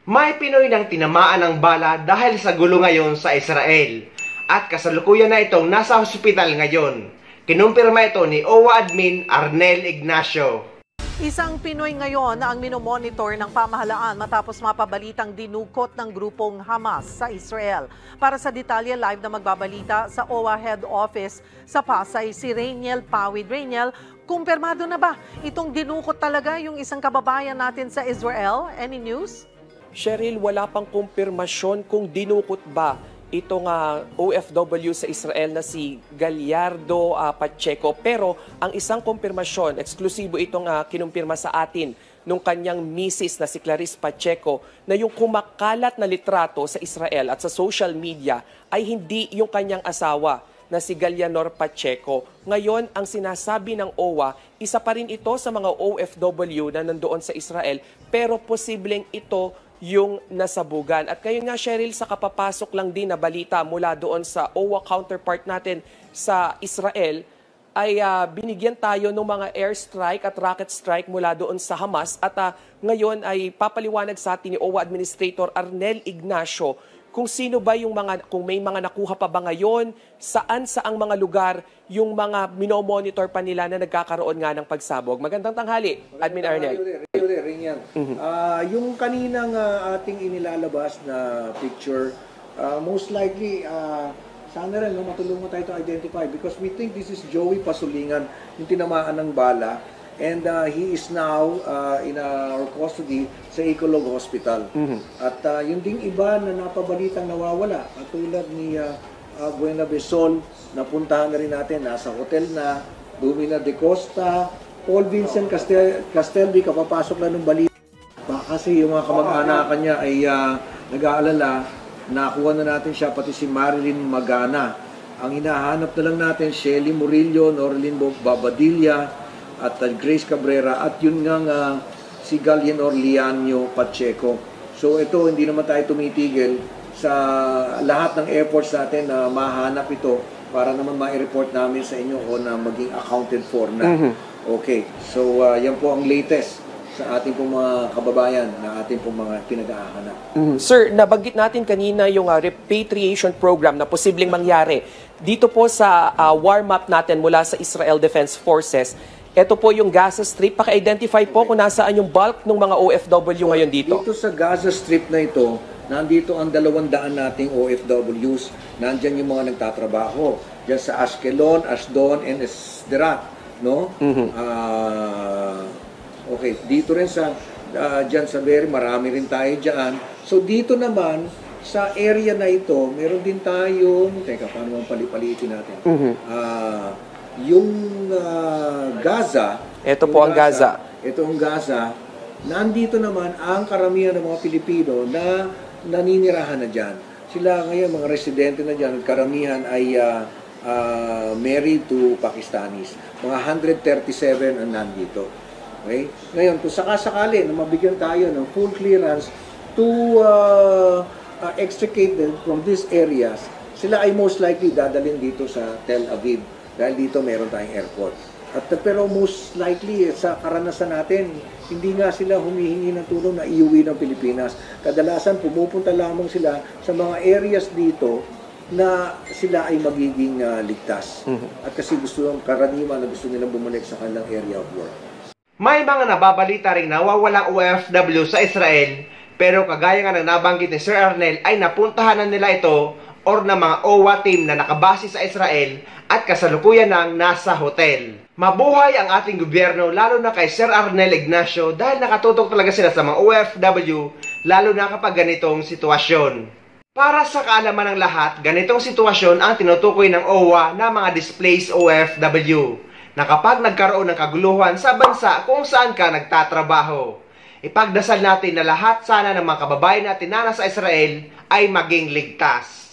May Pinoy nang tinamaan ng bala dahil sa gulo ngayon sa Israel. At kasalukuyan na itong nasa hospital ngayon. Kinumpirma ito ni OWA Admin Arnel Ignacio. Isang Pinoy ngayon ang minomonitor ng pamahalaan matapos mapabalitang dinukot ng grupong Hamas sa Israel. Para sa detalye, live na magbabalita sa OWA Head Office sa Pasay si Rainiel Pawid. Rainiel, kumpirmado na ba itong dinukot talaga yung isang kababayan natin sa Israel? Any news? Cheryl, wala pang kumpirmasyon kung dinukot ba itong OFW sa Israel na si Gallardo Pacheco. Pero ang isang kumpirmasyon, eksklusibo itong kinumpirma sa atin nung kanyang misis na si Clarice Pacheco, na yung kumakalat na litrato sa Israel at sa social media ay hindi yung kanyang asawa na si Gallanor Pacheco. Ngayon, ang sinasabi ng OWA, isa pa rin ito sa mga OFW na nandoon sa Israel, pero posibleng ito yung nasabugan. At ngayon nga, Cheryl, sa kapapasok lang din na balita mula doon sa OWA counterpart natin sa Israel, ay binigyan tayo ng mga airstrike at rocket strike mula doon sa Hamas. At ngayon ay papaliwanag sa atin ni OWA Administrator Arnel Ignacio kung sino ba yung kung may mga nakuha pa ba ngayon, saan-saang mga lugar yung mga minomonitor pa nila na nagkakaroon nga ng pagsabog. Magandang tanghali, Admin Arnel. Yung kaninang ating inilalabas na picture, most likely, sana rin matulungan tayo to identify because we think this is Joey Pasulingan, yung tinamaan ng bala. And he is now in our custody sa Ecolog Hospital. At yung ding iba na napabalitang nawawala, at tulad ni Buena Besol, napuntahan na rin natin, nasa hotel na, Dumina de Costa, Paul Vincent Castelvi, kapapasok lang ng balita. Kasi yung mga kamag-anakan niya ay nag-aalala, nakuha na natin siya, pati si Marilyn Magana. Ang hinahanap na lang natin, Shelly Murillo, Norlin Babadilla, at Grace Cabrera, at yun nga si Gallanor Lianio Pacheco. So ito, hindi naman tayo tumitigil sa lahat ng efforts natin na mahanap ito para naman ma-report namin sa inyo o na maging accounted for na. Okay, so yan po ang latest sa ating pong mga kababayan na ating pong mga pinag-ahanap. Sir, nabanggit natin kanina yung repatriation program na posibleng mangyari. Dito po sa war map natin mula sa Israel Defense Forces, ito po yung Gaza Strip. Paka-identify po kung nasaan yung bulk ng mga OFW ngayon dito. Dito sa Gaza Strip na ito, nandito ang 200 nating OFWs. Nandyan yung mga nagtatrabaho. Diyan sa Ashkelon, Ashdod, and Sderot. No? Okay, dito rin sa dyan sa Beri, marami rin tayo dyan. So dito naman, sa area na ito, meron din tayong, teka, paano mong palipalitin natin? Yung Gaza, ito po ang Gaza. Ito ang Gaza. Nandito naman ang karamihan ng mga Pilipino na naninirahan na dyan. Sila ngayon, mga residente na dyan, karamihan ay married to Pakistanis. Mga 137 ang nandito. Okay? Ngayon, kung sakasakali na mabigyan tayo ng full clearance to extricate them from these areas, sila ay most likely dadalhin dito sa Tel Aviv. Dahil dito meron tayong airport. Pero most likely, sa karanasan natin, hindi nga sila humihingi ng tulong na iuwi ng Pilipinas. Kadalasan, pumupunta lamang sila sa mga areas dito na sila ay magiging ligtas. At kasi karaniwan na gusto nilang bumalik sa kanilang area of work. May mga nababalita rin na nawawalang OFW sa Israel, pero kagaya nga ng nabanggit ni Sir Arnel ay napuntahan na nila ito or na mga OWA team na nakabase sa Israel at kasalukuyan nang nasa hotel. Mabuhay ang ating gobyerno, lalo na kay Sir Arnel Ignacio, dahil nakatutok talaga sila sa mga OFW, lalo na kapag ganitong sitwasyon. Para sa kaalaman ng lahat, ganitong sitwasyon ang tinutukoy ng OWA na mga displaced OFW, na kapag nagkaroon ng kaguluhan sa bansa kung saan ka nagtatrabaho. Ipagdasal natin na lahat sana ng mga kababayan natin na nasa Israel ay maging ligtas.